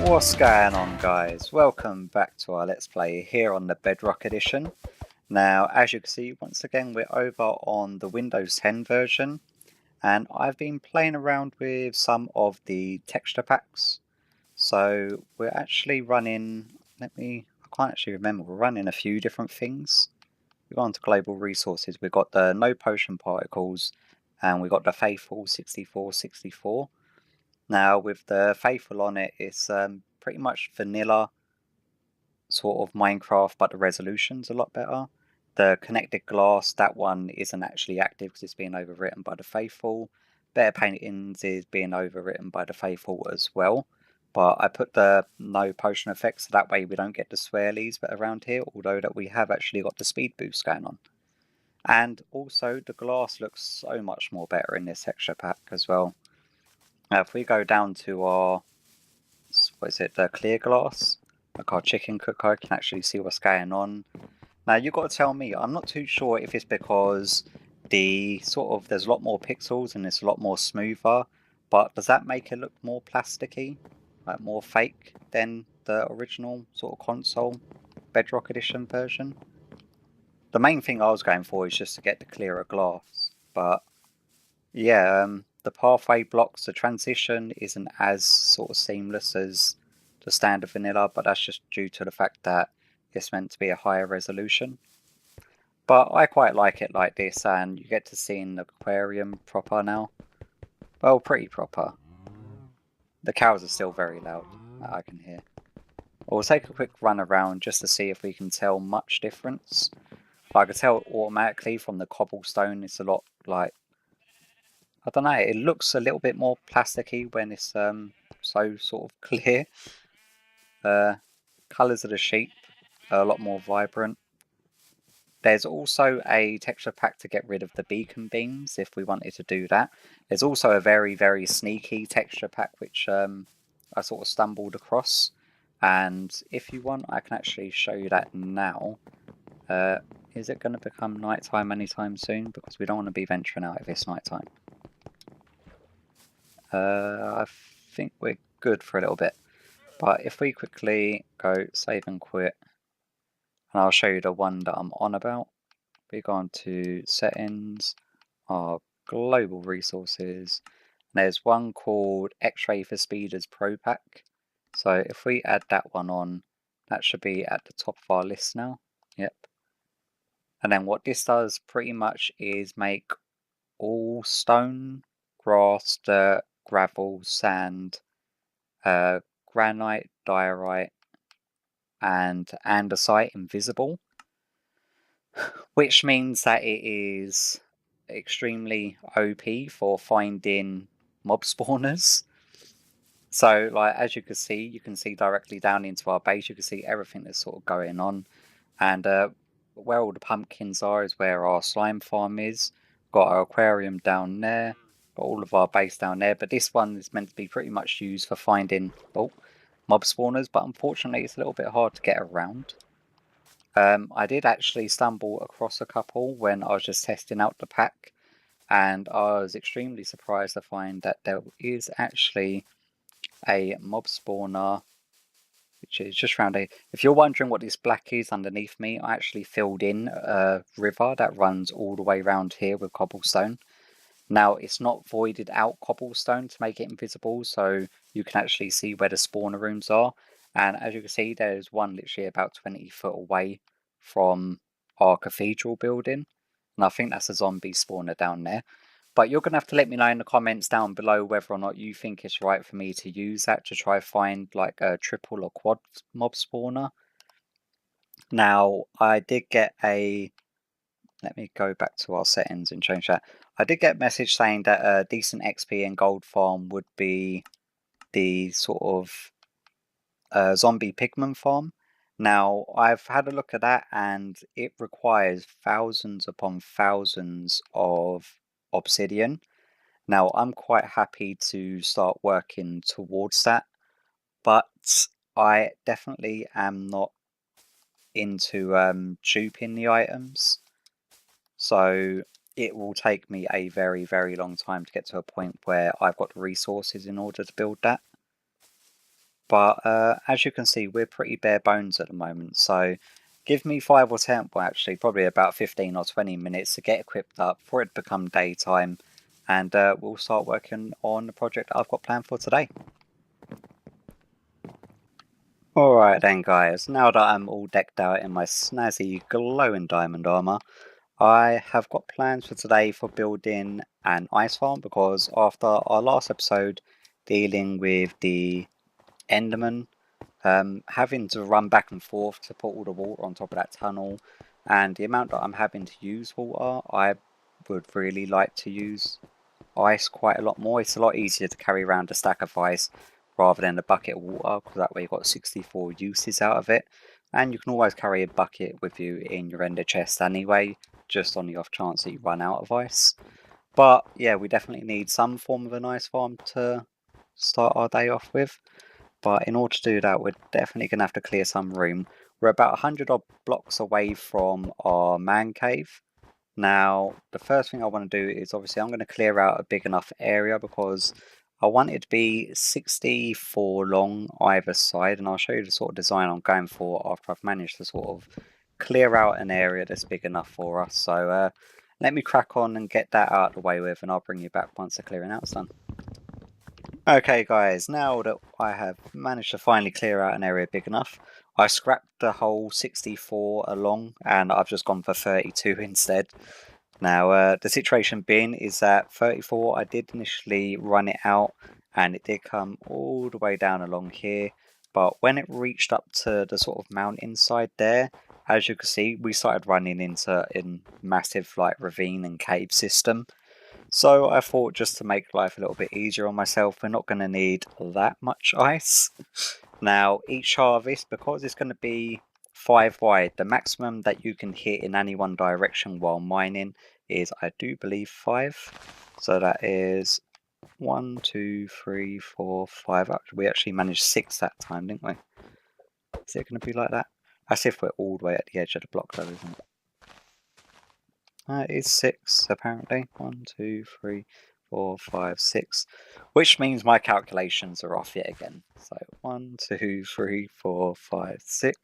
What's going on, guys? Welcome back to our Let's Play here on the Bedrock edition. Now, as you can see, once again we're over on the Windows 10 version, and I've been playing around with some of the texture packs. So we're actually running, I can't actually remember, we're running a few different things. We go on to global resources, we've got the no potion particles, and we've got the faithful 6464. Now with the faithful on it, it's pretty much vanilla sort of Minecraft, but the resolution's a lot better. The connected glass, that one isn't actually active because it's being overwritten by the faithful. Better paintings is being overwritten by the faithful as well. But I put the no potion effects so that way we don't get the swirlies around here, although that we have actually got the speed boost going on. And also the glass looks so much more better in this texture pack as well. Now if we go down to our, what is it, the clear glass, like our chicken cooker, I can actually see what's going on. Now you've got to tell me, I'm not too sure if it's because there's a lot more pixels and it's a lot more smoother, but does that make it look more plasticky, like more fake than the original sort of console Bedrock Edition version? The main thing I was going for is just to get the clearer glass, but yeah, the pathway blocks, the transition isn't as sort of seamless as the standard vanilla, but that's just due to the fact that it's meant to be a higher resolution. But I quite like it like this, and you get to see an aquarium proper now. Well, pretty proper. The cows are still very loud, I can hear. We'll take a quick run around just to see if we can tell much difference. I can tell automatically from the cobblestone it's a lot like, I don't know, it looks a little bit more plasticky when it's so sort of clear. Colours of the sheep are a lot more vibrant. There's also a texture pack to get rid of the beacon beams if we wanted to do that. There's also a very, very sneaky texture pack which I sort of stumbled across. And if you want, I can actually show you that now. Is it going to become nighttime anytime soon? Because we don't want to be venturing out if it's nighttime. I think we're good for a little bit. But if we quickly go save and quit, and I'll show you the one that I'm on about. We go on to settings, our global resources. And there's one called X-Ray for Speeders Pro Pack. So if we add that one on, that should be at the top of our list now. Yep. And then what this does pretty much is make all stone, grass, dirt, gravel, sand, granite, diorite, and andesite invisible, which means that it is extremely OP for finding mob spawners. So, like, as you can see directly down into our base. You can see everything that's sort of going on, and where all the pumpkins are is where our slime farm is. Got our aquarium down there. Got all of our base down there. But this one is meant to be pretty much used for finding mob spawners. But unfortunately, it's a little bit hard to get around. I did actually stumble across a couple when I was just testing out the pack, and I was extremely surprised to find that there is actually a mob spawner which is just around here. If you're wondering what this black is underneath me, I actually filled in a river that runs all the way around here with cobblestone. Now, it's not voided out cobblestone to make it invisible, so you can actually see where the spawner rooms are. And as you can see, there's one literally about 20 foot away from our cathedral building. And I think that's a zombie spawner down there. But you're going to have to let me know in the comments down below whether or not you think it's right for me to use that to try find like a triple or quad mob spawner. Now, I did get a... Let me go back to our settings and change that. I did get a message saying that a decent XP and gold farm would be the sort of zombie pigman farm. Now, I've had a look at that and it requires thousands upon thousands of obsidian. Now, I'm quite happy to start working towards that, but I definitely am not into duping the items. So it will take me a very, very long time to get to a point where I've got the resources in order to build that. But as you can see, we're pretty bare bones at the moment, so give me 5 or 10, well actually probably about 15 or 20 minutes to get equipped up for it to become daytime, and we'll start working on the project I've got planned for today. Alright then guys, now that I'm all decked out in my snazzy glowing diamond armour, I have got plans for today for building an ice farm, because after our last episode dealing with the Enderman, having to run back and forth to put all the water on top of that tunnel, and the amount that I'm having to use water, I would really like to use ice quite a lot more. It's a lot easier to carry around a stack of ice rather than a bucket of water, because that way you've got 64 uses out of it, and you can always carry a bucket with you in your ender chest anyway, just on the off chance that you run out of ice. But yeah, we definitely need some form of an ice farm to start our day off with. But in order to do that, we're definitely going to have to clear some room. We're about 100 odd blocks away from our man cave. Now, the first thing I want to do is obviously I'm going to clear out a big enough area, because I want it to be 64 long either side, and I'll show you the sort of design I'm going for after I've managed to sort of clear out an area that's big enough for us. So let me crack on and get that out of the way with, and I'll bring you back once the clearing out's done. Okay guys, now that I have managed to finally clear out an area big enough, I scrapped the whole 64 along and I've just gone for 32 instead. Now the situation being is that 34, I did initially run it out and it did come all the way down along here, but when it reached up to the sort of mountain side there, as you can see, we started running into a massive like ravine and cave system. So I thought, just to make life a little bit easier on myself, we're not going to need that much ice. Now each harvest, because it's going to be 5 wide, the maximum that you can hit in any one direction while mining is, I do believe, 5. So that is 1, 2, 3, 4, 5. We actually managed 6 that time, didn't we? Is it going to be like that? As if we're all the way at the edge of the block though, isn't it? It is 6 apparently. 1, 2, 3, 4, 5, 6. Which means my calculations are off yet again. So 1, 2, 3, 4, 5, 6.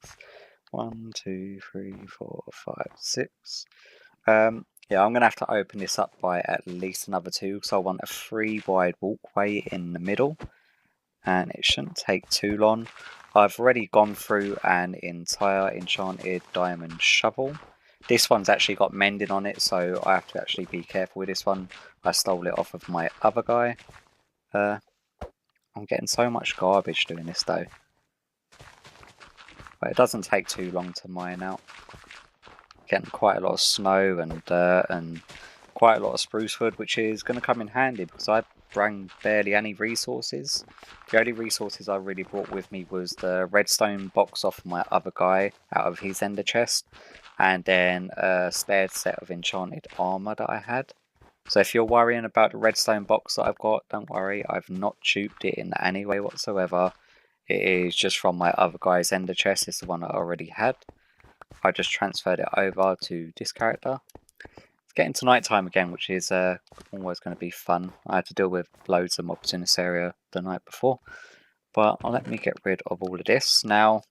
1, 2, 3, 4, 5, 6. Yeah, I'm going to have to open this up by at least another 2, because I want a 3 wide walkway in the middle. And it shouldn't take too long. I've already gone through an entire enchanted diamond shovel. This one's actually got mending on it, so I have to actually be careful with this one. I stole it off of my other guy. I'm getting so much garbage doing this though. But it doesn't take too long to mine out. Getting quite a lot of snow and dirt and quite a lot of spruce wood, which is going to come in handy because I bring barely any resources. The only resources I really brought with me was the redstone box off my other guy out of his ender chest, and then a spare set of enchanted armor that I had. So if you're worrying about the redstone box that I've got, don't worry, I've not duped it in any way whatsoever. It is just from my other guy's ender chest. It's the one I already had. I just transferred it over to this character. It's getting to night time again, which is always going to be fun. I had to deal with loads of mobs in this area the night before. But let me get rid of all of this. Now,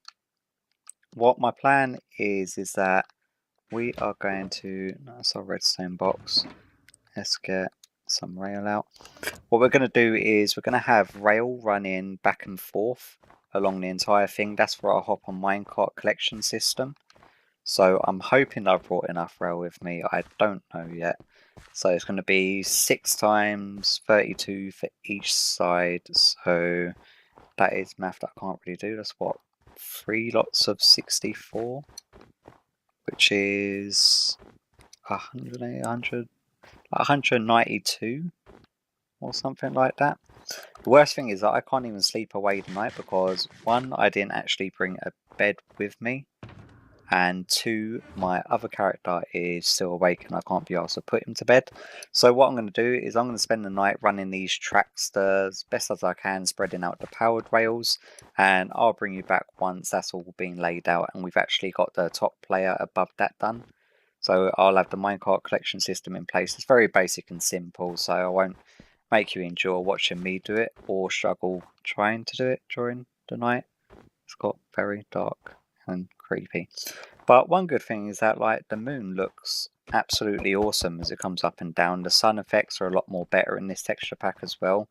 what my plan is that we are going to, that's our redstone box. Let's get some rail out. What we're going to do is we're going to have rail running back and forth along the entire thing. That's for our hop on minecart collection system. So I'm hoping I've brought enough rail with me. I don't know yet. So it's going to be 6 times 32 for each side. So that is math that I can't really do. That's what, 3 lots of 64, which is 192 or something like that. The worst thing is that I can't even sleep away tonight because 1, I didn't actually bring a bed with me, and 2, my other character is still awake and I can't be asked to put him to bed. So what I'm going to do is I'm going to spend the night running these tracks as best as I can, spreading out the powered rails, and I'll bring you back once that's all been laid out and we've actually got the top layer above that done. So I'll have the minecart collection system in place. It's very basic and simple, so I won't make you enjoy watching me do it or struggle trying to do it during the night. It's got very dark and creepy. But one good thing is that like the moon looks absolutely awesome as it comes up and down. The sun effects are a lot more better in this texture pack as well.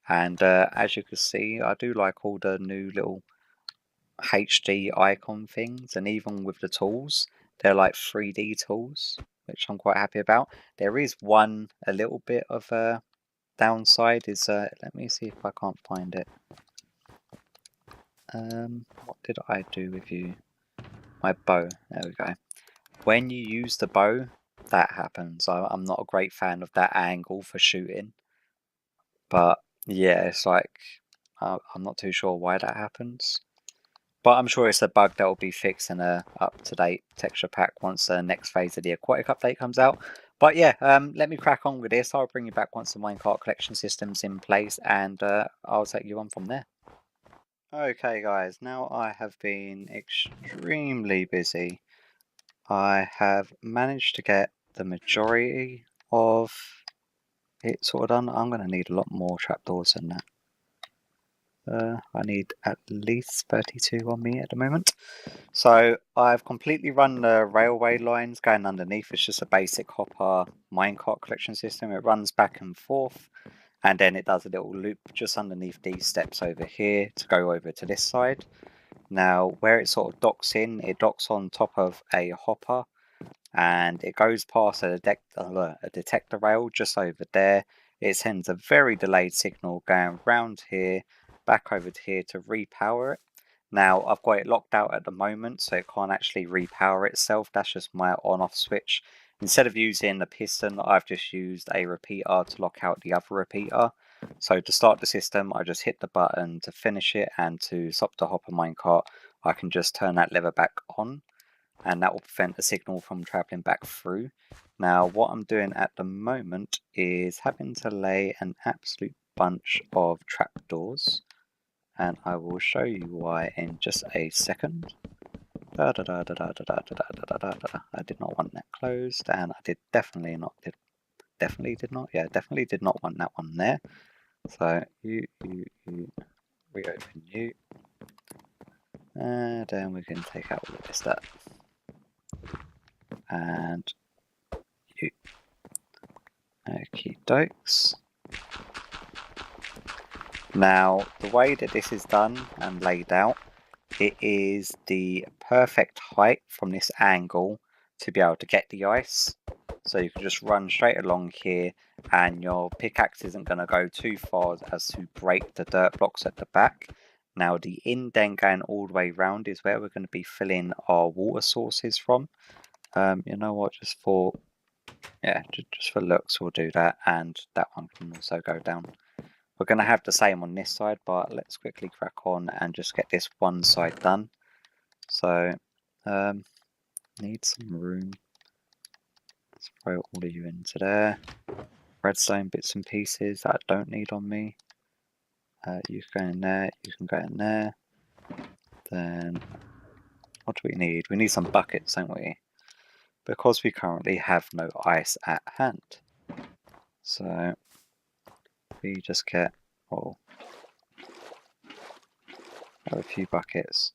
And as you can see, I do like all the new little HD icon things, and even with the tools, they're like 3D tools, which I'm quite happy about. There is one a little bit of a downside is let me see if I can't find it. What did I do with you? My bow. There we go. When you use the bow, that happens. I'm not a great fan of that angle for shooting, but yeah, it's like I'm not too sure why that happens. But I'm sure it's a bug that will be fixed in a up-to-date texture pack once the next phase of the aquatic update comes out. But yeah, let me crack on with this. I'll bring you back once the minecart collection system's in place, and I'll take you on from there. Okay guys, now I have been extremely busy. I have managed to get the majority of it sort of done. I'm going to need a lot more trapdoors than that. I need at least 32 on me at the moment. So I've completely run the railway lines going underneath. It's just a basic hopper minecart collection system. It runs back and forth, and then it does a little loop just underneath these steps over here to go over to this side. Now where it sort of docks in, it docks on top of a hopper, and it goes past a detector rail just over there. It sends a very delayed signal going round here, back over to here to repower it. Now I've got it locked out at the moment, so it can't actually repower itself. That's just my on-off switch. Instead of using the piston, I've just used a repeater to lock out the other repeater. So to start the system, I just hit the button to finish it, and to stop the hopper minecart, I can just turn that lever back on, and that will prevent the signal from traveling back through. Now what I'm doing at the moment is having to lay an absolute bunch of trapdoors, and I will show you why in just a second. I did not want that closed, and I definitely did not want that one there. So you reopen you, and then we can take out all of this stuff. And you. Okie dokes. Now, the way that this is done and laid out, it is the perfect height from this angle to be able to get the ice. So you can just run straight along here, and your pickaxe isn't going to go too far as to break the dirt blocks at the back. Now the indent going all the way around is where we're going to be filling our water sources from. You know what, just for looks we'll do that, and that one can also go down. We're going to have the same on this side, but let's quickly crack on and just get this one side done. So, need some room. Let's throw all of you into there. Redstone bits and pieces that I don't need on me. You can go in there, you can go in there. Then, what do we need? We need some buckets, don't we? Because we currently have no ice at hand. So, we just get, have a few buckets.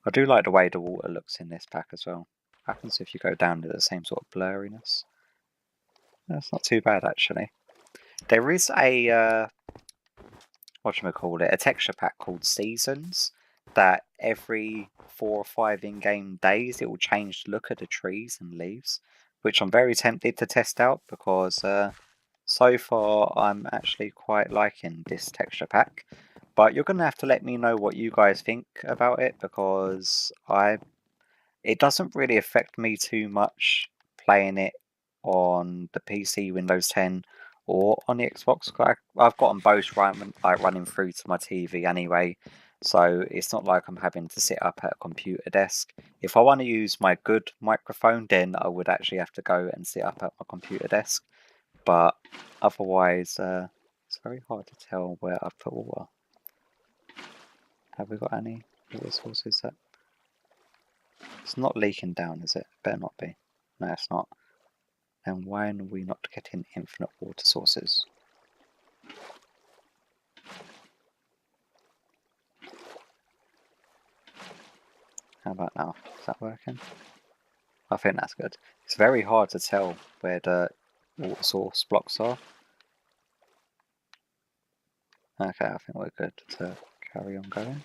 I do like the way the water looks in this pack as well. Happens if you go down to the same sort of blurriness. That's not too bad actually. There is a a texture pack called Seasons, that every 4 or 5 in-game days it will change the look of the trees and leaves, which I'm very tempted to test out because so far I'm actually quite liking this texture pack. But you're going to have to let me know what you guys think about it, because it doesn't really affect me too much playing it on the PC, Windows 10, or on the Xbox. I've got them both running through to my TV anyway, so it's not like I'm having to sit up at a computer desk. If I want to use my good microphone, then I would actually have to go and sit up at my computer desk. But otherwise, it's very hard to tell where I've put water. Have we got any water sources that... It's not leaking down, is it? Better not be. No, it's not. Then why are we not getting infinite water sources? How about now? Is that working? I think that's good. It's very hard to tell where the water source blocks are. Okay, I think we're good to carry on going.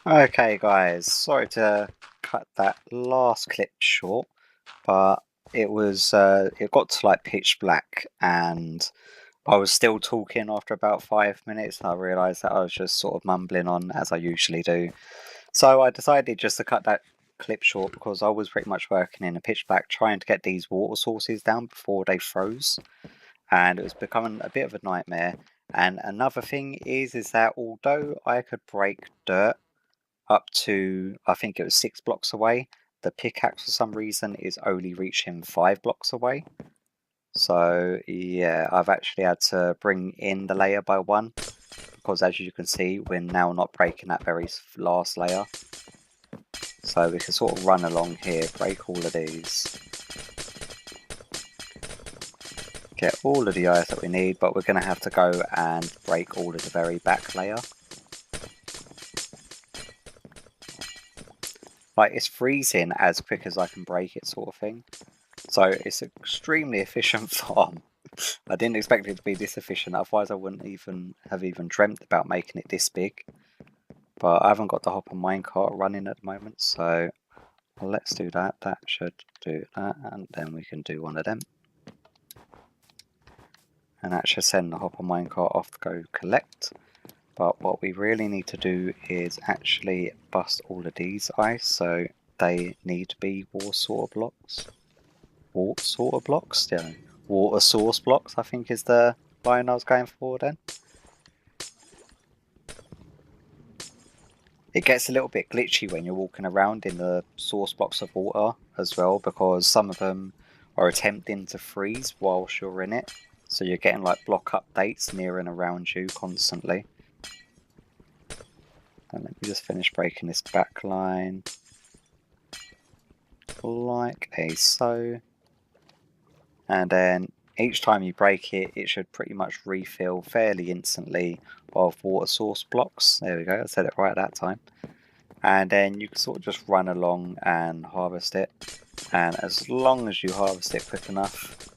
Okay guys, sorry to cut that last clip short, but it was it got to like pitch black and I was still talking after about 5 minutes and I realised that I was just sort of mumbling on as I usually do. So I decided just to cut that clip short because I was pretty much working in a pitch black trying to get these water sources down before they froze, and it was becoming a bit of a nightmare. And another thing is that although I could break dirt up to, I think it was 6 blocks away, the pickaxe for some reason is only reaching 5 blocks away. So yeah, I've actually had to bring in the layer by 1 because as you can see we're now not breaking that very last layer. So we can sort of run along here, break all of these, get all of the ice that we need, but we're going to have to go and break all of the very back layer. Like, it's freezing as quick as I can break it sort of thing. So it's an extremely efficient farm. I didn't expect it to be this efficient, otherwise I wouldn't even have dreamt about making it this big. But I haven't got the hopper minecart running at the moment, so let's do that. That should do that, and then we can do one of them. And that should send the hopper minecart off to go collect. But what we really need to do is actually bust all of these ice, so they need to be water source blocks. Water source blocks? Yeah. Water source blocks, I think is the line I was going for then. It gets a little bit glitchy when you're walking around in the source blocks of water as well, because some of them are attempting to freeze whilst you're in it. So you're getting like block updates near and around you constantly. And let me just finish breaking this back line. Like a so. And then each time you break it, it should pretty much refill fairly instantly of water source blocks. There we go, I said it right that time. And then you can sort of just run along and harvest it. And as long as you harvest it quick enough,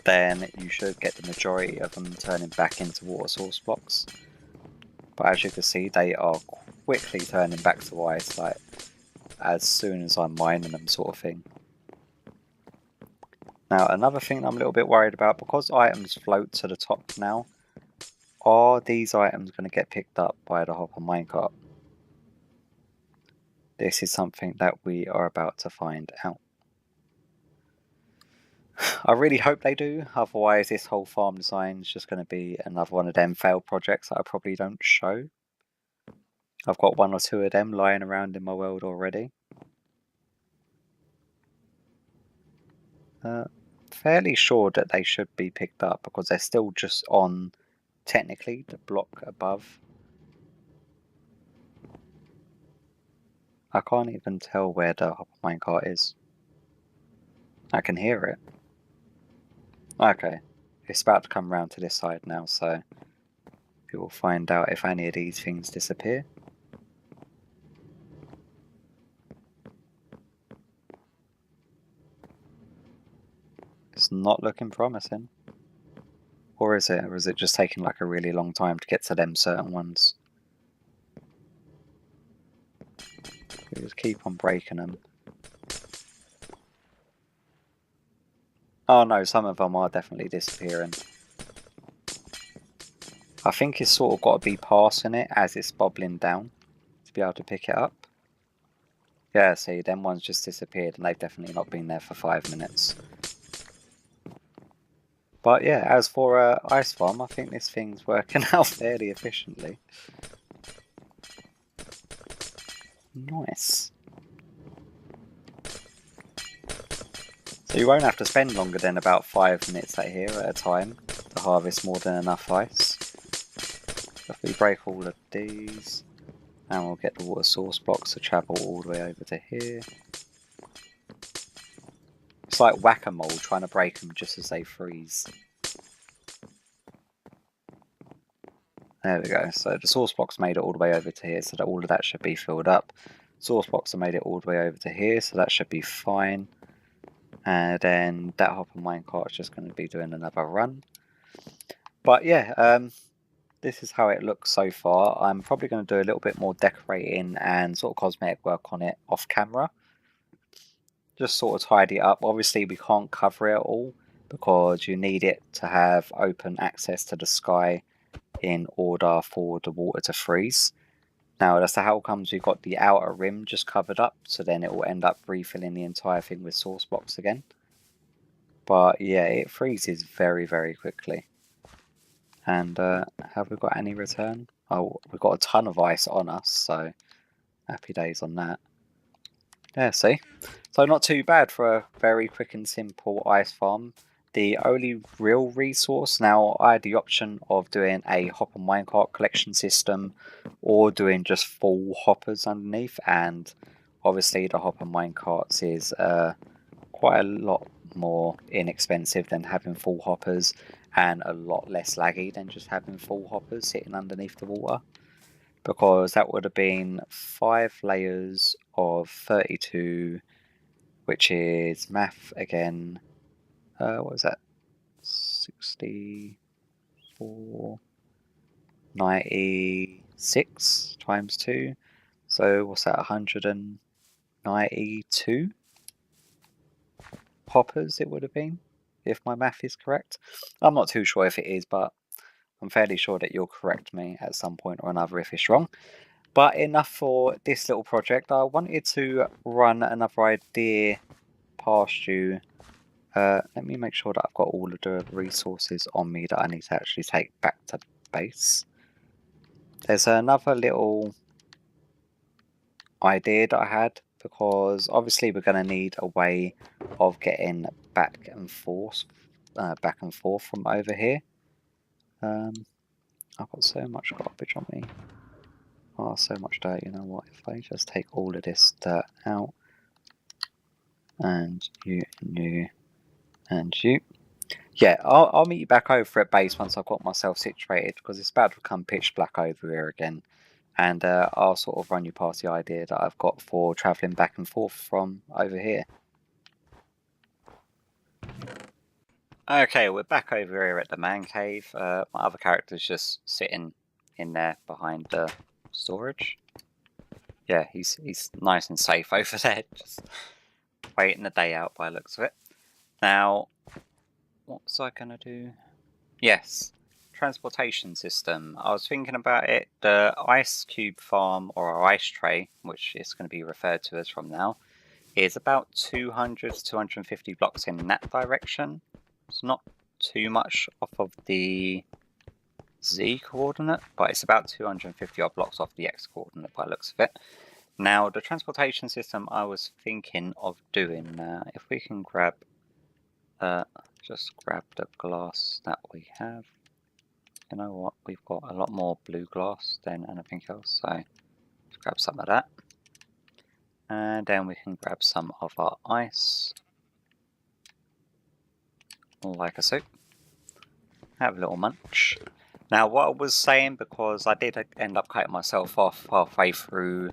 then you should get the majority of them turning back into water source blocks. But as you can see, they are quickly turning back to ice, like as soon as I'm mining them sort of thing. Now another thing I'm a little bit worried about, because items float to the top now, are these items going to get picked up by the hopper minecart? This is something that we are about to find out. I really hope they do, otherwise this whole farm design is just going to be another one of them failed projects that I probably don't show. I've got 1 or 2 of them lying around in my world already. Fairly sure that they should be picked up because they're still just on, technically, the block above. I can't even tell where the hopper minecart is. I can hear it. Okay, it's about to come round to this side now, so we will find out if any of these things disappear. It's not looking promising. Or is it? Or is it just taking like a really long time to get to them certain ones? We just keep on breaking them. Oh no, some of them are definitely disappearing. I think it's sort of got to be passing it as it's bobbling down to be able to pick it up. Yeah, see, them ones just disappeared and they've definitely not been there for 5 minutes. But yeah, as for ice farm, I think this thing's working out fairly efficiently. Nice. So you won't have to spend longer than about 5 minutes out here at a time to harvest more than enough ice. If we break all of these, and we'll get the water source blocks to travel all the way over to here. It's like whack-a-mole trying to break them just as they freeze. There we go. So the source box made it all the way over to here, so that all of that should be filled up. Source box made it all the way over to here, so that should be fine. And then that hopper minecart is just going to be doing another run. But yeah, this is how it looks so far. I'm probably going to do a little bit more decorating and sort of cosmetic work on it off camera. Just sort of tidy it up. Obviously we can't cover it all because you need it to have open access to the sky in order for the water to freeze. Now that's how comes we've got the outer rim just covered up, so then it will end up refilling the entire thing with source blocks again. But yeah, it freezes very, very quickly. And have we got any return? Oh, we've got a ton of ice on us, so happy days on that. Yeah, see? So not too bad for a very quick and simple ice farm. The only real resource, now I had the option of doing a hopper minecart collection system or doing just full hoppers underneath, and obviously the hopper minecarts is quite a lot more inexpensive than having full hoppers and a lot less laggy than just having full hoppers sitting underneath the water, because that would have been 5 layers of 32, which is math again. What was that? 64, 96 times 2. So what's that? 192 hoppers it would have been, if my math is correct. I'm not too sure if it is, but I'm fairly sure that you'll correct me at some point or another if it's wrong. But enough for this little project. I wanted to run another idea past you. Let me make sure that I've got all of the resources on me that I need to actually take back to base. There's another little idea that I had, because obviously we're going to need a way of getting back and forth from over here. I've got so much garbage on me. Oh, so much dirt. You know what? If I just take all of this dirt out, and you, and you. Yeah, I'll meet you back over at base once I've got myself situated, because it's about to become pitch black over here again. And I'll sort of run you past the idea that I've got for travelling back and forth from over here. Okay, we're back over here at the man cave. My other character's just sitting in there behind the storage. Yeah, he's nice and safe over there, just waiting the day out by the looks of it. Now, what was I going to do? Yes, transportation system. I was thinking about it. The ice cube farm, or ice tray, which is going to be referred to as from now, is about 200 to 250 blocks in that direction. It's not too much off of the Z coordinate, but it's about 250 odd blocks off the X coordinate by the looks of it. Now, the transportation system I was thinking of doing, if we can grab, just grab the glass that we have. You know what, we've got a lot more blue glass than anything else, so let's grab some of that. And then we can grab some of our ice, like so. Have a little munch. Now, what I was saying, because I did end up cutting myself off halfway through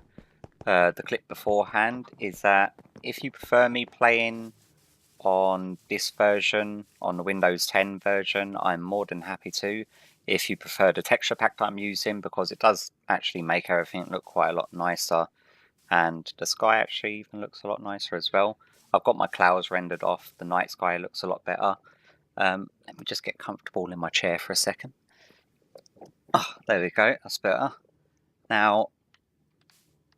the clip beforehand, is that if you prefer me playing on this version, on the Windows 10 version, I'm more than happy to. If you prefer the texture pack that I'm using, because it does actually make everything look quite a lot nicer, and the sky actually even looks a lot nicer as well. I've got my clouds rendered off, the night sky looks a lot better. Let me just get comfortable in my chair for a second. Oh, there we go, that's better. Now,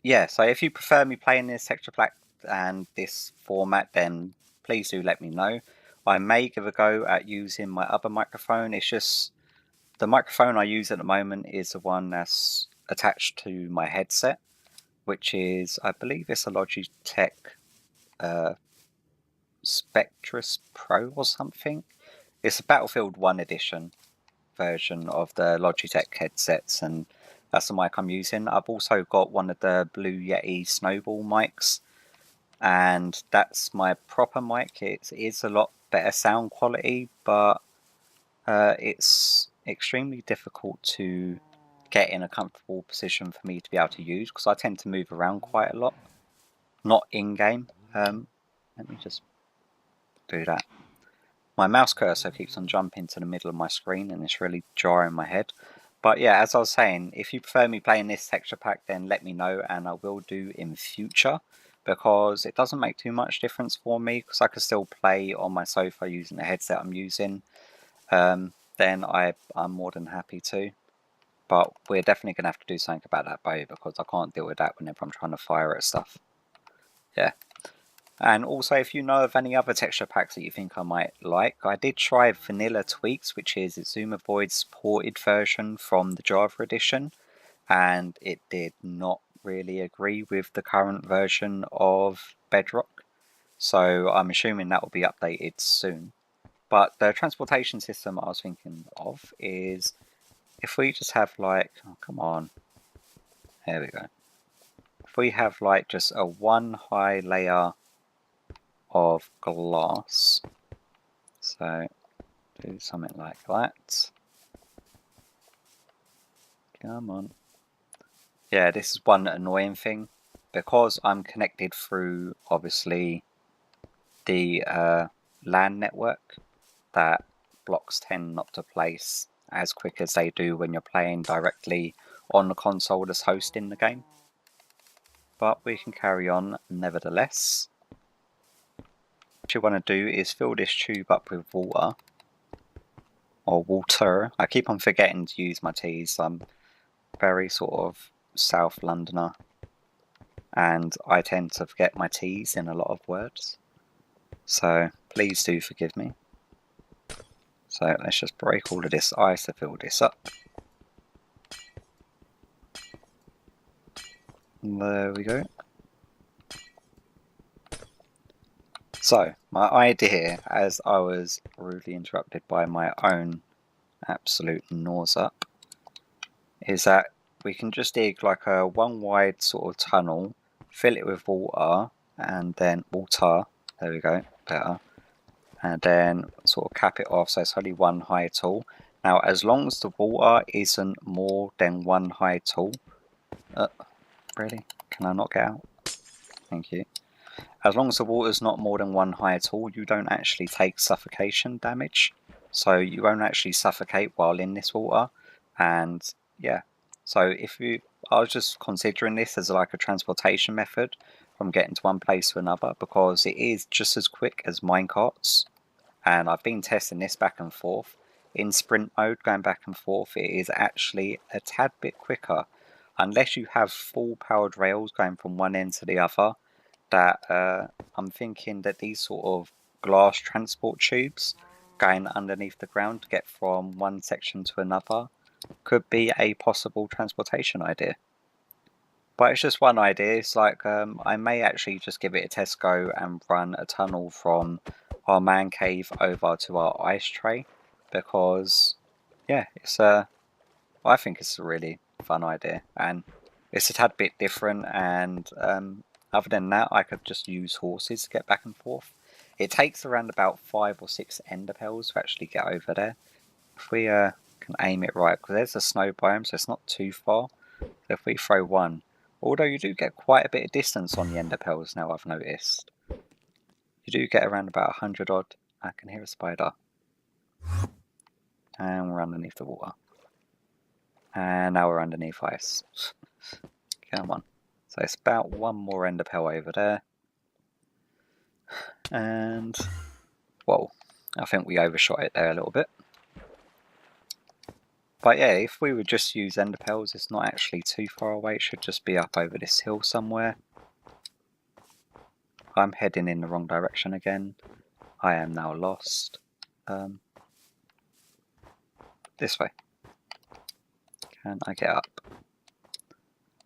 yeah, so if you prefer me playing this texture pack and this format, then please do let me know. I may give a go at using my other microphone. It's just the microphone I use at the moment is the one that's attached to my headset, which is, I believe it's a Logitech Spectrus Pro or something. It's a Battlefield 1 edition version of the Logitech headsets, and that's the mic I'm using. I've also got one of the Blue Yeti Snowball mics, and that's my proper mic. It is a lot better sound quality, but it's extremely difficult to get in a comfortable position for me to be able to use, because I tend to move around quite a lot, not in game. Let me just do that. My mouse cursor keeps on jumping to the middle of my screen and it's really jarring my head. But yeah, as I was saying, if you prefer me playing this texture pack, then let me know and I will do in future, because it doesn't make too much difference for me, because I can still play on my sofa using the headset I'm using. Then I'm more than happy to. But we're definitely going to have to do something about that bow, because I can't deal with that whenever I'm trying to fire at stuff. Yeah. And also, if you know of any other texture packs that you think I might like, I did try Vanilla Tweaks, which is Zoomovoid's ported version from the Java edition, and it did not really agree with the current version of Bedrock. So I'm assuming that will be updated soon. But the transportation system I was thinking of is, if we just have like, oh, come on, there we go. If we have like just a one high layer of glass, so do something like that. Come on. Yeah, this is one annoying thing, because I'm connected through obviously the LAN network, that blocks tend not to place as quick as they do when you're playing directly on the console that's hosting the game. But we can carry on nevertheless. What you want to do is fill this tube up with water, or water. I keep on forgetting to use my T's. I'm very sort of South Londoner, and I tend to forget my T's in a lot of words. So please do forgive me. So let's just break all of this ice to fill this up. There we go. So my idea, as I was rudely interrupted by my own absolute nausea, is that we can just dig like a one wide sort of tunnel, fill it with water, and then water, there we go, better, and then sort of cap it off so it's only one high tall. Now as long as the water isn't more than one high tall, really? Can I not get out? Thank you. As long as the water's not more than one high at all, you don't actually take suffocation damage. So you won't actually suffocate while in this water. And yeah, so I was just considering this as like a transportation method from getting to one place to another, because it is just as quick as minecarts. And I've been testing this back and forth. In sprint mode, going back and forth, it is actually a tad bit quicker. Unless you have full powered rails going from one end to the other, that I'm thinking that these sort of glass transport tubes going underneath the ground to get from one section to another could be a possible transportation idea. But it's just one idea. It's like I may actually just give it a test go and run a tunnel from our man cave over to our ice tray, because yeah, I think it's a really fun idea, and it's a tad bit different, and other than that, I could just use horses to get back and forth. It takes around about 5 or 6 ender pearls to actually get over there. If we can aim it right, because there's a snow biome, so it's not too far. So if we throw one, although you do get quite a bit of distance on the ender pearls now, I've noticed. You do get around about 100 odd. I can hear a spider. And we're underneath the water. And now we're underneath ice. Come on. So it's about one more ender pearl over there. And, whoa, I think we overshot it there a little bit. But yeah, if we would just use ender pearls, it's not actually too far away. It should just be up over this hill somewhere. I'm heading in the wrong direction again. I am now lost. This way. Can I get up?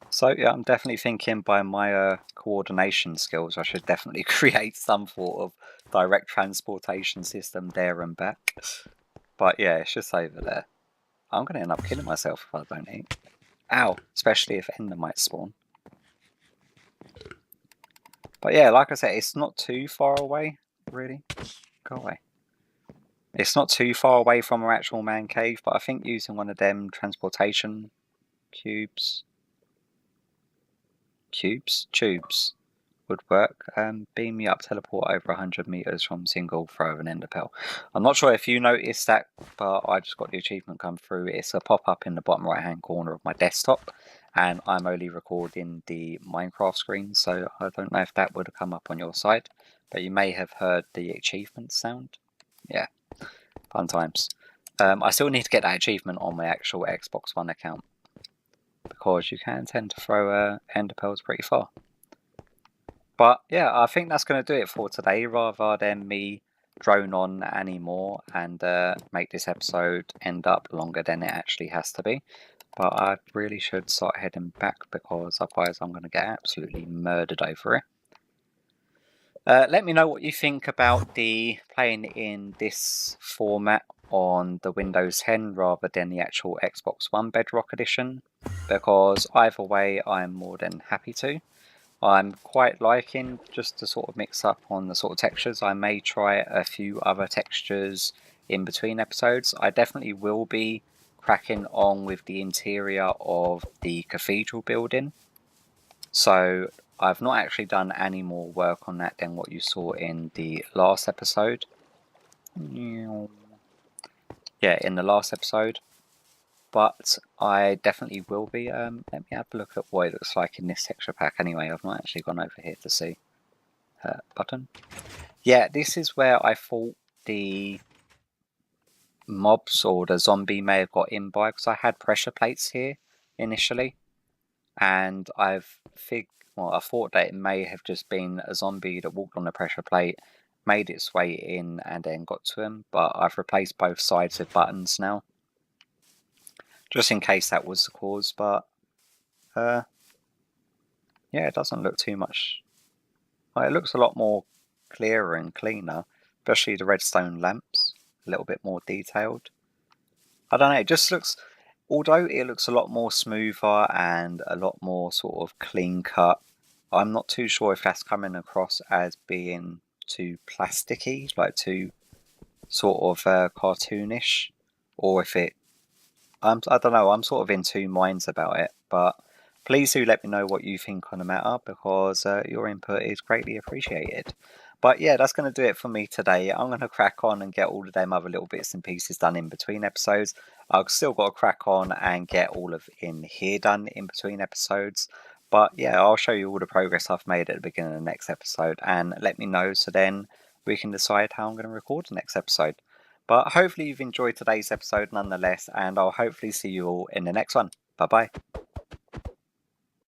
So yeah, I'm definitely thinking by my coordination skills, I should definitely create some sort of direct transportation system there and back. But yeah, it's just over there. I'm going to end up killing myself if I don't eat. Ow! Especially if ender might spawn. But yeah, like I said, it's not too far away, really. Go away. It's not too far away from our actual man cave, but I think using one of them transportation tubes would work. Beam me up, teleport over 100 meters from single throw of an ender pearl. I'm not sure if you noticed that, but I just got the achievement come through. It's a pop-up in the bottom right hand corner of my desktop, and I'm only recording the Minecraft screen, so I don't know if that would have come up on your side, but you may have heard the achievement sound. Yeah, fun times. I still need to get that achievement on my actual Xbox One account, because you can tend to throw ender pearls pretty far. But yeah, I think that's going to do it for today, rather than me drone on anymore and make this episode end up longer than it actually has to be. But I really should start heading back, because otherwise I'm going to get absolutely murdered over it. Let me know what you think about the playing in this format on the Windows 10 rather than the actual Xbox One Bedrock edition, because either way I'm more than happy to. I'm quite liking just to sort of mix up on the sort of textures. I may try a few other textures in between episodes. I definitely will be cracking on with the interior of the cathedral building. So I've not actually done any more work on that than what you saw in the last episode. Yeah, in the last episode. But I definitely will be. Let me have a look at what it looks like in this texture pack anyway. I've not actually gone over here to see. Button. Yeah, this is where I thought the mobs or the zombie may have got in by, because I had pressure plates here initially, and I thought that it may have just been a zombie that walked on the pressure plate, made its way in, and then got to him. But I've replaced both sides with buttons now, just in case that was the cause. But yeah, it doesn't look too much. Well, it looks a lot more clearer and cleaner, especially the redstone lamps, a little bit more detailed. I don't know, it just looks, although it looks a lot more smoother and a lot more sort of clean cut, I'm not too sure if that's coming across as being too plasticky, like too sort of cartoonish, or if it, I don't know, I'm sort of in two minds about it. But please do let me know what you think on the matter, because your input is greatly appreciated. But yeah, that's going to do it for me today. I'm going to crack on and get all of them other little bits and pieces done in between episodes. I've still got to crack on and get all of in here done in between episodes. But yeah, I'll show you all the progress I've made at the beginning of the next episode, and let me know, so then we can decide how I'm going to record the next episode. But hopefully you've enjoyed today's episode nonetheless, and I'll hopefully see you all in the next one. Bye bye.